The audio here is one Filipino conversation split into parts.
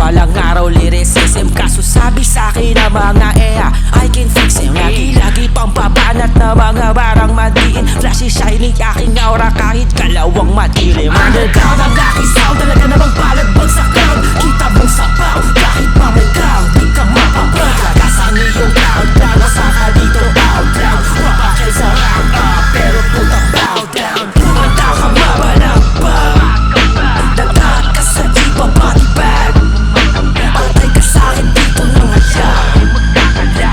balang araw lyricism. Kaso sabi sa'kin na mga I can fix him. Lagi pang babanat na mga barang madiin. Flashy shiny aking aura kahit kalawang madilim. Underground ang aking sound, talaga namang palagbag sa crowd. Kita mong sabaw kahit mamay crowd, di ka mapapag. Lagasan iyong crowd, lalo sa ka dito out loud. Mapakay sa round up, pero putang bow down. Kumanta ka mabalagbag, dagat ka sa iba body bag. Patay ka sa'kin dito ng hayag.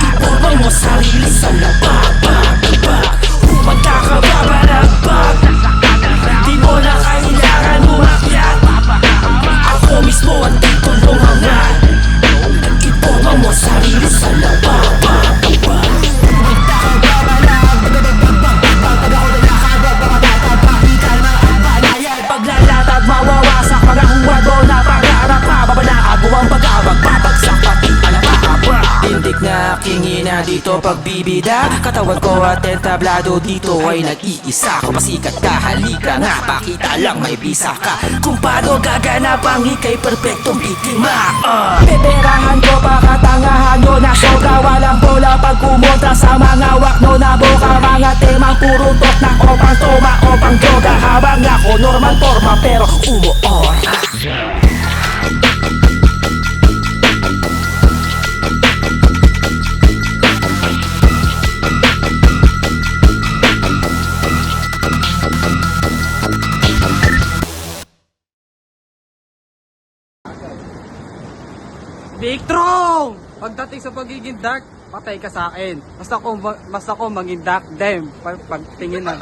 Iporma mo sarili sa lababag. Kumanta ka mabalagbag, di mo na kailangan umakyat. Ako mismo ang titulong hangat. Iporma mo sarili sa lababag. Kumanta ka mabalagbag, pag ako nalakabag, mga tatabak, di ka na ang balayan. Paglalatag, mawawasak, mga huwad mo na pangarap pa. Babanaag mo ang pag-abag, babagsak pati alababa. Tindig na aking ina dito pagbibida. Katawan ko at entablado dito ay nag-iisa. Kung pasikat ka, halika nga, pakita lang may bisa ka. Kung paano gaganap ang ika'y perpektong biktima. Peperahan ko pakatangahan nyo na sobra walang bola. Pag kumontra sa mga wakno na boka, mga temang puro tok na opang toma, opang droga. Habang ako normal forma pero umuor. Victron! Pagdating sa pagiging dark, patay ka sa akin. Basta ko maging dark, damn. Pagtingin na.